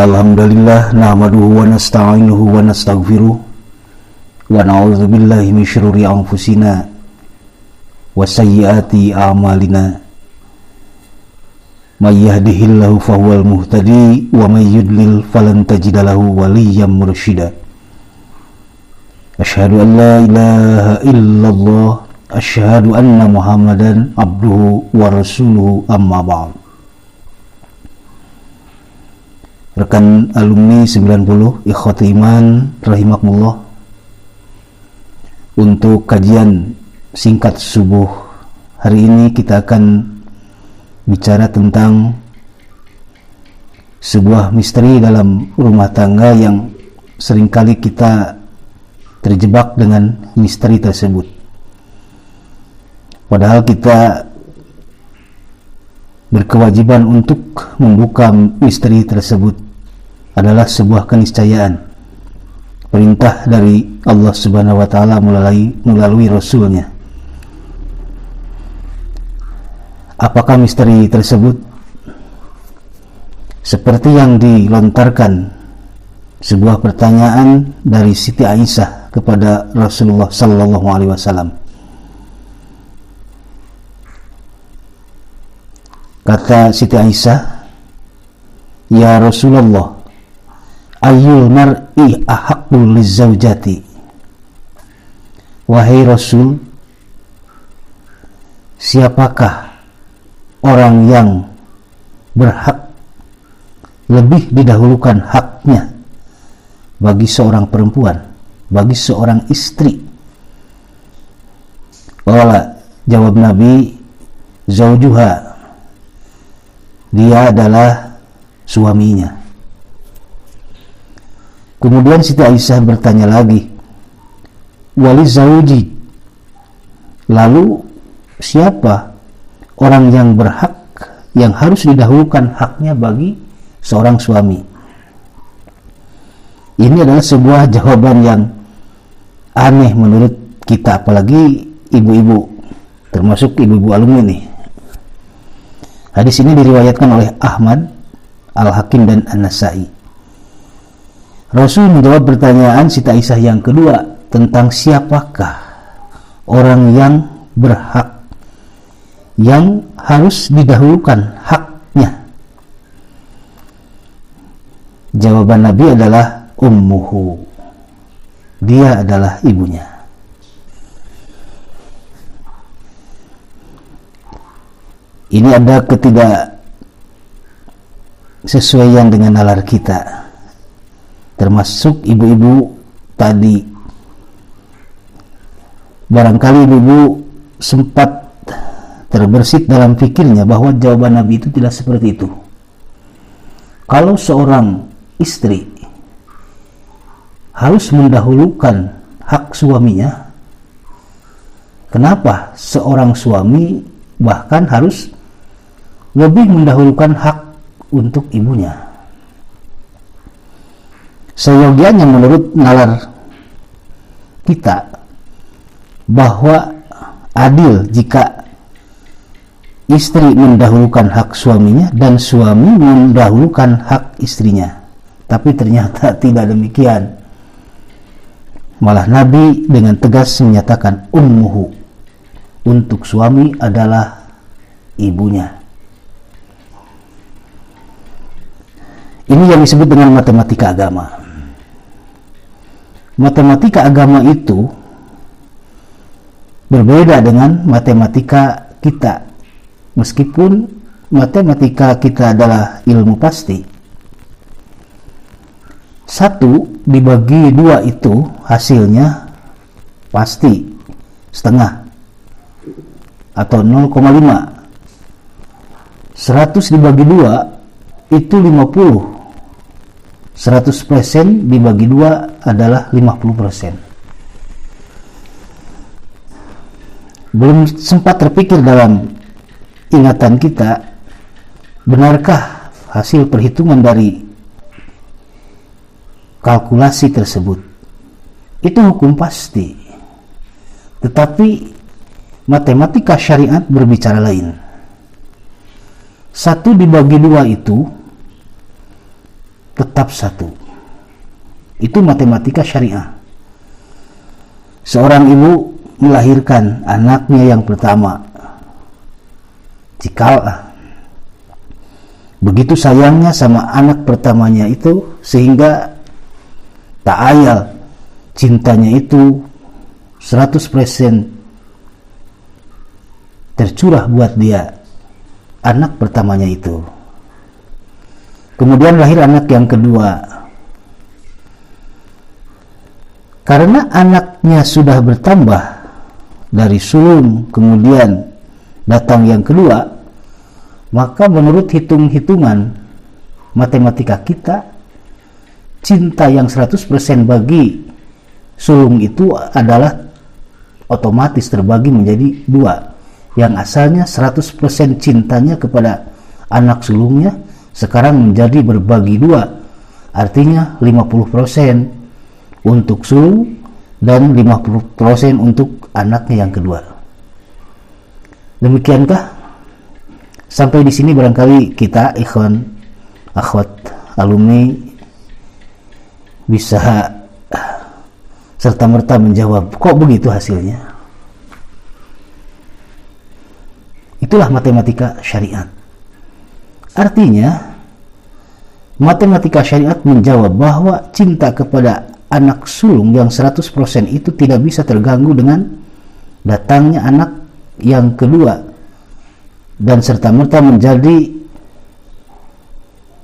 Innal hamdalillah nahmaduhu wa nasta'inuhu wa nastaghfiruh wa na'udzu billahi min syururi anfusina wa sayyiati a'malina. May yahdihillahu fahuwal muhtadi wa may yudlil falan tajida lahu waliyyan mursyida. Asyhadu an la ilaha illallah, asyhadu anna Muhammadan abduhu wa rasuluhu, amma ba'd. Rekan alumni 90 ikhwati iman rahimakumullah, untuk kajian singkat subuh hari ini kita akan bicara tentang sebuah misteri dalam rumah tangga yang seringkali kita terjebak dengan misteri tersebut. Padahal kita berkewajiban untuk membuka misteri tersebut adalah sebuah keniscayaan, perintah dari Allah Subhanahu wa taala melalui Rasulnya. Apakah misteri tersebut? Seperti yang dilontarkan sebuah pertanyaan dari Siti Aisyah kepada Rasulullah sallallahu alaihi wasallam. Kata Siti Aisyah, "Ya Rasulullah, ayyul mar'i ahaqqu lizaujati." Wahai Rasul, siapakah orang yang berhak lebih didahulukan haknya bagi seorang perempuan, bagi seorang istri? Jawab Nabi, zaujuha, dia adalah suaminya. Kemudian Siti Aisyah bertanya lagi, wali zauji, lalu siapa orang yang berhak, yang harus didahulukan haknya bagi seorang suami? Ini adalah sebuah jawaban yang aneh menurut kita, apalagi ibu-ibu, termasuk ibu-ibu alumni nih. Hadis ini diriwayatkan oleh Ahmad, Al-Hakim dan An-Nasai. Rasul menjawab pertanyaan Siti Aisyah yang kedua tentang siapakah orang yang berhak, yang harus didahulukan haknya. Jawaban Nabi adalah ummuhu, dia adalah ibunya. Ini ada ketidaksesuaian dengan nalar kita, termasuk ibu-ibu tadi. Barangkali ibu-ibu sempat terbersit dalam pikirnya bahwa jawaban Nabi itu tidak seperti itu. Kalau seorang istri harus mendahulukan hak suaminya, kenapa seorang suami bahkan harus lebih mendahulukan hak untuk ibunya? Seyogianya menurut nalar kita bahwa adil jika istri mendahulukan hak suaminya dan suami mendahulukan hak istrinya. Tapi ternyata tidak demikian. Malah Nabi dengan tegas menyatakan ummuhu, untuk suami adalah ibunya. Ini yang disebut dengan matematika agama. Matematika agama itu berbeda dengan matematika kita. Meskipun matematika kita adalah ilmu pasti, 1 dibagi 2 itu hasilnya pasti setengah atau 0,5. 100 dibagi 2 itu 50. 100% dibagi 2 adalah 50%. Belum sempat terpikir dalam ingatan kita, benarkah hasil perhitungan dari kalkulasi tersebut? Itu hukum pasti. Tetapi matematika syariat berbicara lain. 1 dibagi 2 itu tetap satu. Itu matematika syariah. Seorang ibu melahirkan anaknya yang pertama, jika begitu sayangnya sama anak pertamanya itu, sehingga tak ayal cintanya itu 100% tercurah buat dia, anak pertamanya itu. Kemudian lahir anak yang kedua. Karena anaknya sudah bertambah dari sulung, kemudian datang yang kedua, maka menurut hitung-hitungan matematika kita, cinta yang 100% bagi sulung itu adalah otomatis terbagi menjadi dua. Yang asalnya 100% cintanya kepada anak sulungnya, sekarang menjadi berbagi dua. Artinya 50% untuk sulung dan 50% untuk anaknya yang kedua. Demikiankah? Sampai di sini barangkali kita, ikhwan, akhwat, alumni, bisa serta-merta menjawab, kok begitu hasilnya? Itulah matematika syariat. Artinya, matematika syariat menjawab bahwa cinta kepada anak sulung yang 100% itu tidak bisa terganggu dengan datangnya anak yang kedua, dan serta-merta menjadi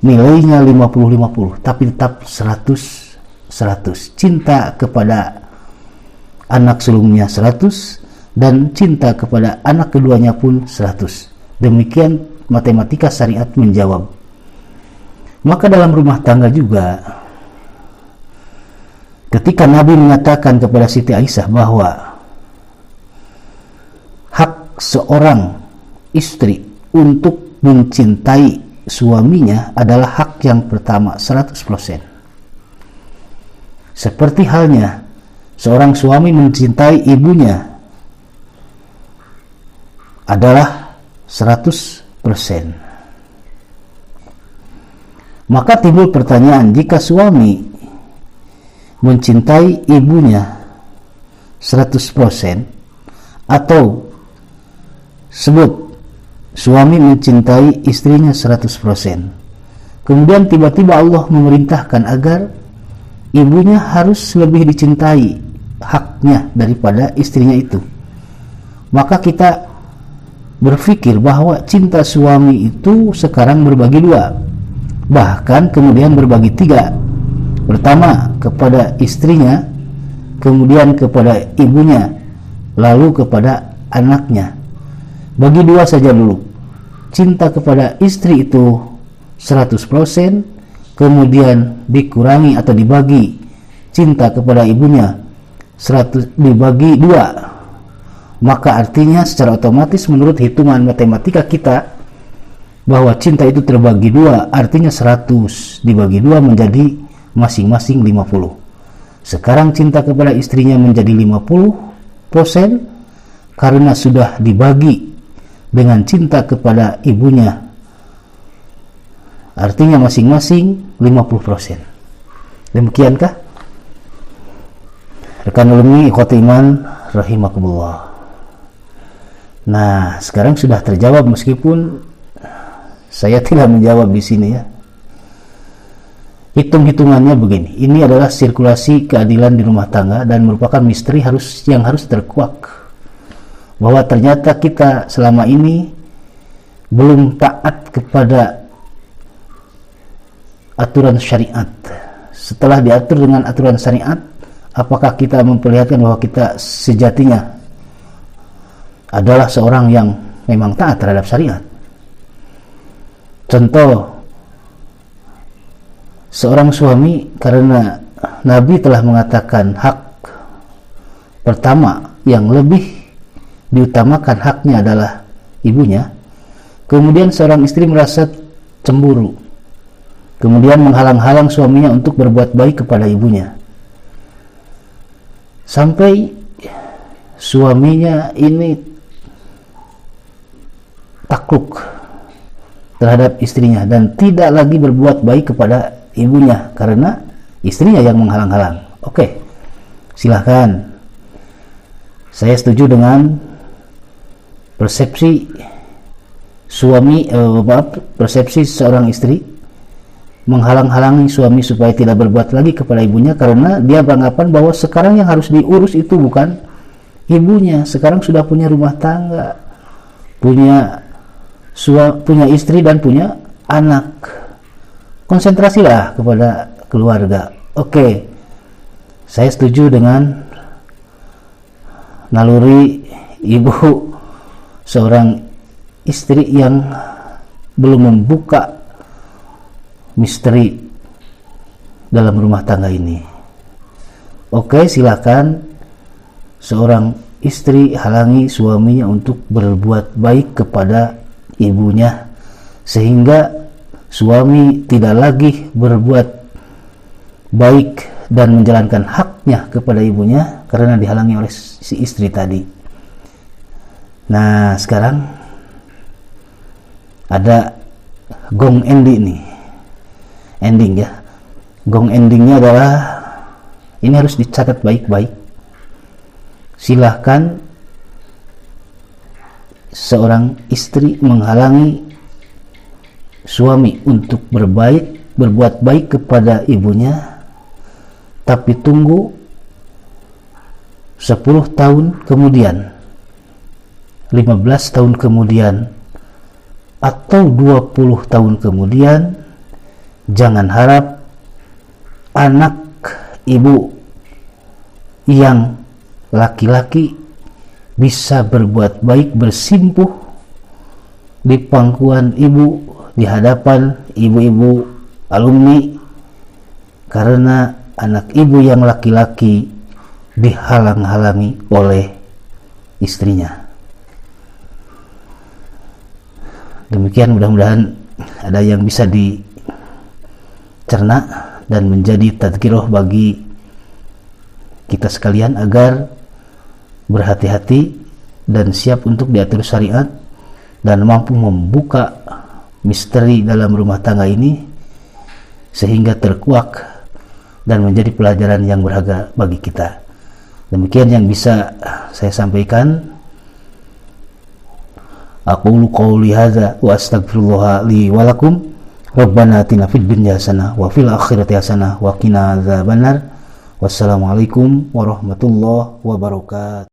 nilainya 50-50, tapi tetap 100-100. Cinta kepada anak sulungnya 100, dan cinta kepada anak keduanya pun 100. Demikian matematika syariat menjawab. Maka dalam rumah tangga juga, ketika Nabi mengatakan kepada Siti Aisyah bahwa hak seorang istri untuk mencintai suaminya adalah hak yang pertama 100%. Seperti halnya seorang suami mencintai ibunya adalah 100%. Maka timbul pertanyaan, jika suami mencintai ibunya 100%, atau sebut suami mencintai istrinya 100%, kemudian tiba-tiba Allah memerintahkan agar ibunya harus lebih dicintai haknya daripada istrinya itu, maka kita berpikir bahwa cinta suami itu sekarang berbagi dua, bahkan kemudian berbagi tiga. Pertama kepada istrinya, kemudian kepada ibunya, lalu kepada anaknya. Bagi dua saja dulu. Cinta kepada istri itu 100%, kemudian dikurangi atau dibagi cinta kepada ibunya 100 dibagi dua. Maka artinya secara otomatis menurut hitungan matematika kita bahwa cinta itu terbagi dua, artinya 100 dibagi dua menjadi masing-masing 50. Sekarang cinta kepada istrinya menjadi 50% karena sudah dibagi dengan cinta kepada ibunya, artinya masing-masing 50%. Demikiankah? Rekan alumni ikhwati iman rahimakumullah. Nah, sekarang sudah terjawab meskipun saya tidak menjawab di sini ya. Hitung-hitungannya begini. Ini adalah sirkulasi keadilan di rumah tangga dan merupakan misteri yang harus terkuak. Bahwa ternyata kita selama ini belum taat kepada aturan syariat. Setelah diatur dengan aturan syariat, apakah kita memperlihatkan bahwa kita sejatinya adalah seorang yang memang taat terhadap syariat? Contoh, seorang suami, karena Nabi telah mengatakan hak pertama yang lebih diutamakan haknya adalah ibunya, kemudian seorang istri merasa cemburu, kemudian menghalang-halang suaminya untuk berbuat baik kepada ibunya, sampai suaminya ini takluk terhadap istrinya dan tidak lagi berbuat baik kepada ibunya karena istrinya yang menghalang-halang. Oke, silahkan. Saya setuju dengan persepsi persepsi seorang istri menghalang-halangi suami supaya tidak berbuat lagi kepada ibunya karena dia beranggapan bahwa sekarang yang harus diurus itu bukan ibunya, sekarang sudah punya rumah tangga, punya istri dan punya anak. Konsentrasilah kepada keluarga. Oke, saya setuju dengan naluri ibu seorang istri yang belum membuka misteri dalam rumah tangga ini. Oke, silakan seorang istri halangi suaminya untuk berbuat baik kepada ibunya sehingga suami tidak lagi berbuat baik dan menjalankan haknya kepada ibunya karena dihalangi oleh si istri tadi. Nah, sekarang ada gong ending ya. Gong endingnya adalah ini harus dicatat baik-baik. Silahkan seorang istri menghalangi suami untuk berbuat baik kepada ibunya, tapi tunggu 10 tahun kemudian, 15 tahun kemudian, atau 20 tahun kemudian. Jangan harap anak ibu yang laki-laki bisa berbuat baik bersimpuh di pangkuan ibu, di hadapan ibu-ibu alumni, karena anak ibu yang laki-laki dihalang-halangi oleh istrinya. Demikian, mudah-mudahan ada yang bisa dicerna dan menjadi tadzkirah bagi kita sekalian agar berhati-hati dan siap untuk diatur syariat dan mampu membuka misteri dalam rumah tangga ini sehingga terkuak dan menjadi pelajaran yang berharga bagi kita. Demikian yang bisa saya sampaikan. Aqulu qouli hadza wa astaghfirullah li wa lakum. Rabbana atina fid dunya hasanah wa fil akhirati hasanah wa qina adzabannar. Wassalamualaikum warahmatullahi wabarakatuh.